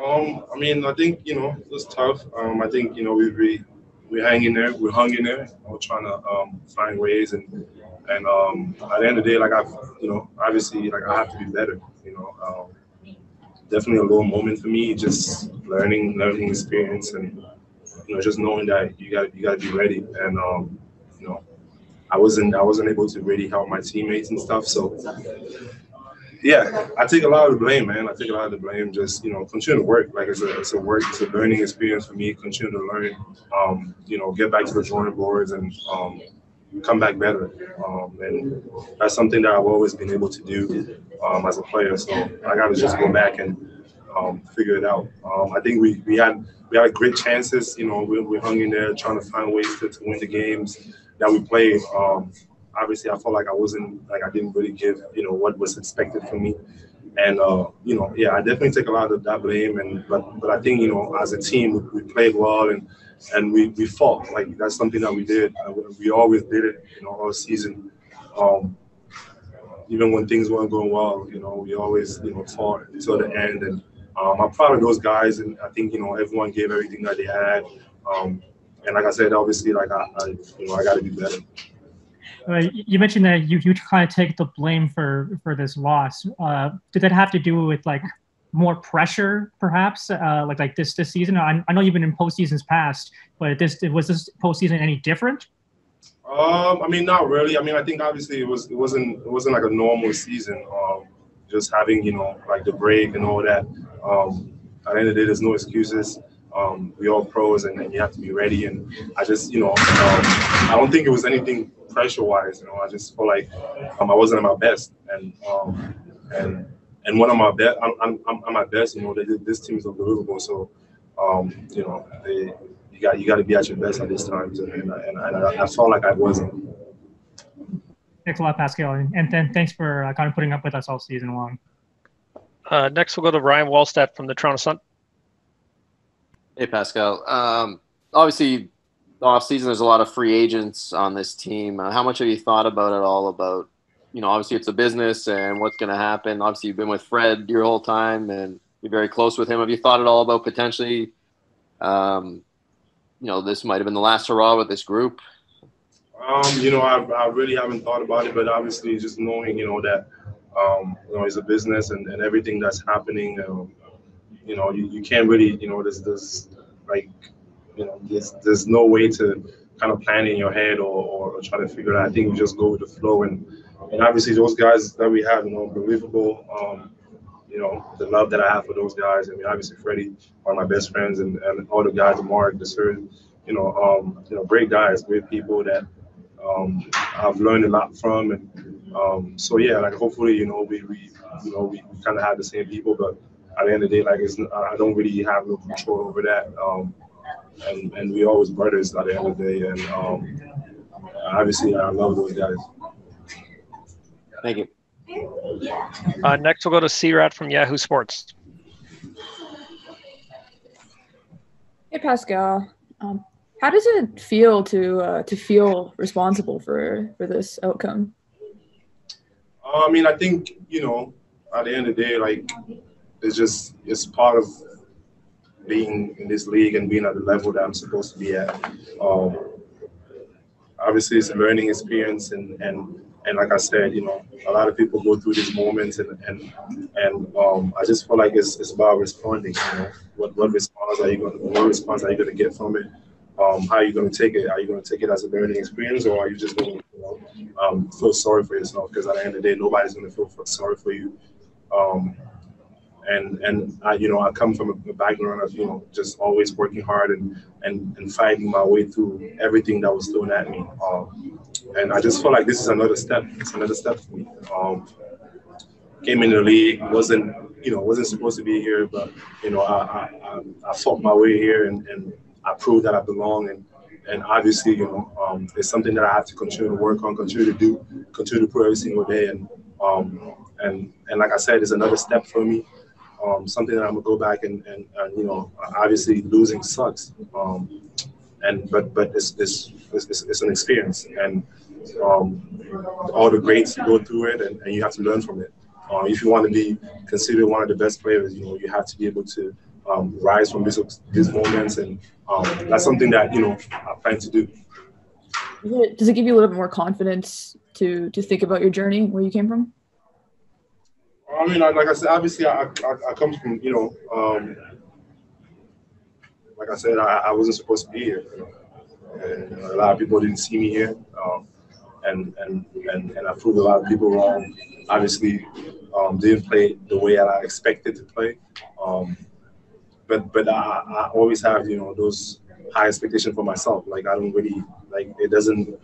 I mean, I think it was tough. I think we hang in there, we hung in there. Trying to find ways and at the end of the day, like obviously, like I have to be better. Definitely a low moment for me, just learning experience, and just knowing that you got to be ready. And you know, I wasn't able to really help my teammates and stuff. So yeah, I take a lot of the blame, man. I take a lot of the blame. Just continue to work. Like it's a work, it's a learning experience for me. Continue to learn. Get back to the drawing boards and come back better. And that's something that I've always been able to do as a player. So I got to just go back and figure it out. I think we had great chances. We hung in there trying to find ways to win the games that we played. Obviously, I felt like I didn't really give what was expected from me. And yeah, I definitely take a lot of that blame. But I think as a team, we played well and we fought. Like that's something that we did. We always did it, all season. Um, Even when things weren't going well, we always fought until the end. And I'm proud of those guys, and I think everyone gave everything that they had. Um, and like I said, obviously, like I got to be better. You mentioned that you kind of take the blame for this loss. Did that have to do with like more pressure, perhaps, like this season? I know you've been in postseasons past, but was this postseason any different? I mean, not really. I mean, I think obviously it wasn't like a normal season. Just having like the break and all that. At the end of the day, there's no excuses. We all pros, and you have to be ready. And I just I don't think it was anything pressure wise. I just felt like I wasn't at my best, and one of my best, I'm at best. This team is unbelievable. So you got to be at your best at these times, and I felt like I wasn't. Thanks a lot, Pascal, and then thanks for kind of putting up with us all season long. Next, we'll go to Ryan Wallstedt from the Toronto Sun. Hey, Pascal. Obviously, off season, there's a lot of free agents on this team. How much have you thought about it all? About obviously it's a business and what's going to happen. Obviously, you've been with Fred your whole time and you're very close with him. Have you thought at all about potentially? This might have been the last hurrah with this group. I really haven't thought about it, but obviously just knowing, that, it's a business and everything that's happening, you can't really, there's like, there's no way to kind of plan in your head or try to figure it out. I think you just go with the flow and obviously those guys that we have, believable, the love that I have for those guys. I mean, obviously Freddie, one of my best friends, and all the guys, Mark, the Sir, great guys, great people that I've learned a lot from, and so yeah, like hopefully, we kind of have the same people, but at the end of the day, like I don't really have no control over that, and we always brothers at the end of the day, and obviously I love those guys. Thank you. Next, we'll go to C-Rat from Yahoo Sports. Hey, Pascal. How does it feel to feel responsible for this outcome? I mean, I think at the end of the day, like it's part of being in this league and being at the level that I'm supposed to be at. Obviously, it's a learning experience, and like I said, a lot of people go through these moments, and I just feel like it's about responding. What response are you going to get from it? How are you going to take it? Are you going to take it as a learning experience, or are you just going to feel sorry for yourself? Because at the end of the day, nobody's going to feel sorry for you. And I come from a background of just always working hard and fighting my way through everything that was thrown at me. And I just feel like this is another step. It's another step for me. Came in the league, wasn't supposed to be here, but I fought my way here and I proved that I belong. And obviously, it's something that I have to continue to work on, continue to prove every single day. And like I said, it's another step for me. Something that I'm gonna go back and obviously losing sucks. But it's an experience, and all the greats go through it, and you have to learn from it. If you want to be considered one of the best players, you have to be able to rise from these moments, and that's something that I plan to do. Does it give you a little bit more confidence to think about your journey, where you came from? I mean, like I said, obviously, I come from, like I said, I wasn't supposed to be here, and a lot of people didn't see me here, and I proved a lot of people wrong. Obviously, didn't play the way that I expected to play, but I always have those high expectations for myself. Like I don't really it doesn't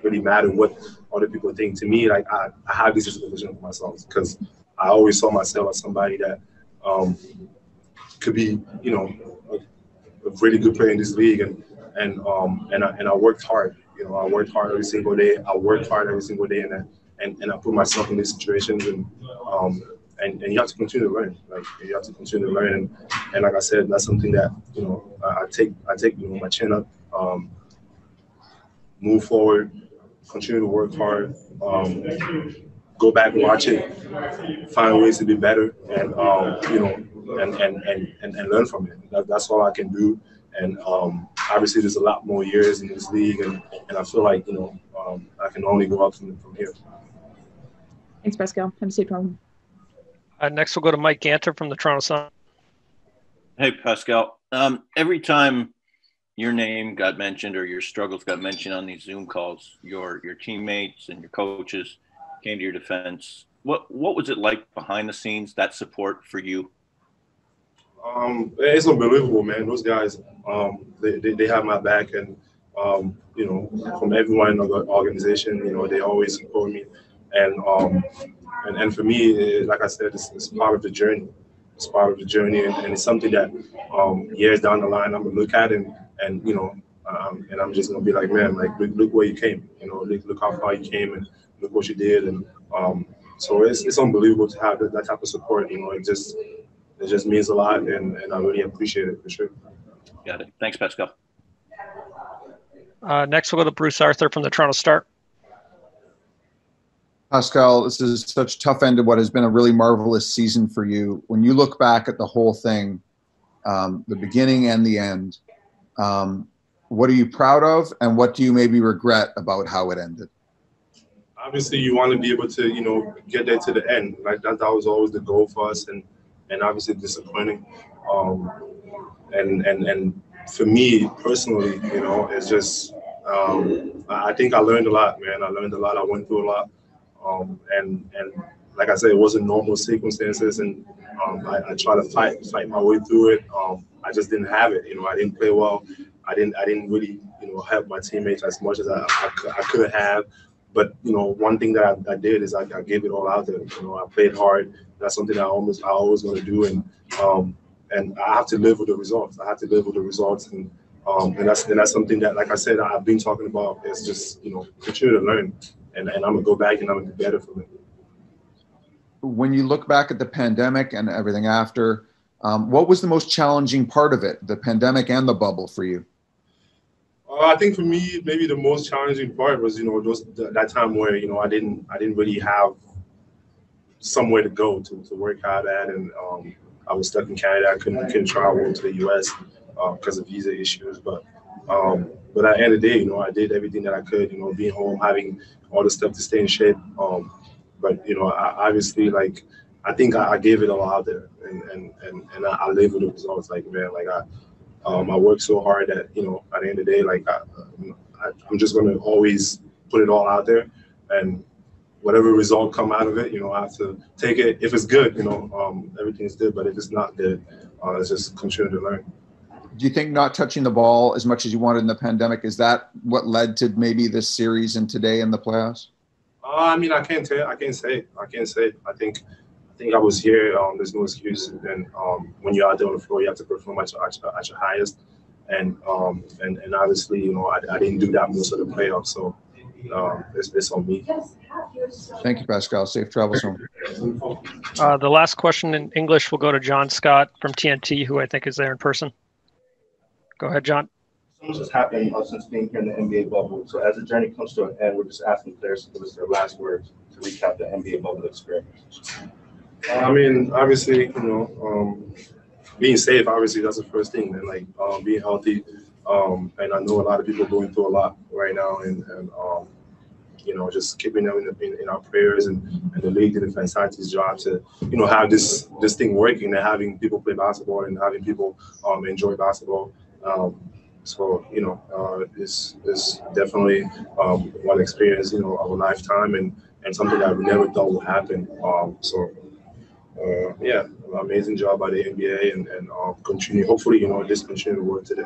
really matter what other people think. To me, I have these expectations for myself because I always saw myself as somebody that could be a really good player in this league, and I worked hard. I worked hard every single day. I worked hard every single day, and I put myself in these situations, and you have to continue to learn. You have to continue to learn, and like I said, that's something that I take my chin up, move forward, continue to work hard, go back and watch it, find ways to be better, and and learn from it. That's all I can do. And obviously, there's a lot more years in this league, and I feel like I can only go up from here. Thanks, Pascal. Have a safe home. Next, we'll go to Mike Ganter from the Toronto Sun. Hey, Pascal. Every time your name got mentioned or your struggles got mentioned on these Zoom calls, your teammates and your coaches came to your defense. What was it like behind the scenes, that support for you? It's unbelievable, man. Those guys, they have my back, and from everyone in the organization, they always support me, and for me, like I said, it's part of the journey. It's part of the journey, and it's something that years down the line I'm gonna look at, and I'm just gonna be like, man, like look where you came, look how far you came, and look what you did, and so it's unbelievable to have that type of support. It just means a lot, and I really appreciate it, for sure. Got it. Thanks, Pascal. Next, we'll go to Bruce Arthur from the Toronto Star. Pascal, this is such a tough end to what has been a really marvelous season for you. When you look back at the whole thing, the beginning and the end, what are you proud of, and what do you maybe regret about how it ended? Obviously, you want to be able to, get there to the end. Like that was always the goal for us, and obviously disappointing. And for me personally, it's just I think I learned a lot, man. I learned a lot. I went through a lot, and like I said, it wasn't normal circumstances, and I tried to fight my way through it. I just didn't have it. I didn't play well. I didn't really help my teammates as much as I could have. But one thing that I did is I gave it all out there. I played hard. That's something I always going to do, and I have to live with the results. I have to live with the results, and that's something that, like I said, I've been talking about. Is just continue to learn, and I'm gonna go back and I'm gonna be better from it. When you look back at the pandemic and everything after, what was the most challenging part of it, the pandemic and the bubble for you? I think for me, maybe the most challenging part was, that time where, I didn't really have somewhere to go to work hard at, and I was stuck in Canada. I couldn't travel to the U.S. Because of visa issues. But at the end of the day, I did everything that I could. Being home, having all the stuff to stay in shape. But I obviously, I think I gave it all out there, and I live with the results. I worked so hard that at the end of the day, I'm just gonna always put it all out there, and whatever result come out of it, I have to take it. If it's good, everything's good. But if it's not good, let's just continue to learn. Do you think not touching the ball as much as you wanted in the pandemic, is that what led to maybe this series and today in the playoffs? I mean, I can't say. I think I was here. There's no excuse. And when you're out there on the floor, you have to perform at your highest. And obviously, I didn't do that most of the playoffs. So it's on me. Thank you, Pascal. Safe travels home. The last question in English will go to John Scott from TNT, who I think is there in person. Go ahead, John. So much has happened since being here in the NBA bubble. So as the journey comes to an end, we're just asking players to give us their last words to recap the NBA bubble experience. I mean, obviously, being safe, obviously, that's the first thing. And like being healthy. And I know a lot of people going through a lot right now, and you know, just keeping them in our prayers, and the league did a fantastic job to, you know, have this thing working and having people play basketball and having people enjoy basketball. So, you know, this is definitely one experience, you know, of a lifetime, and something that we never thought would happen. Yeah, amazing job by the NBA, and continue. Hopefully, you know, this continue to work today.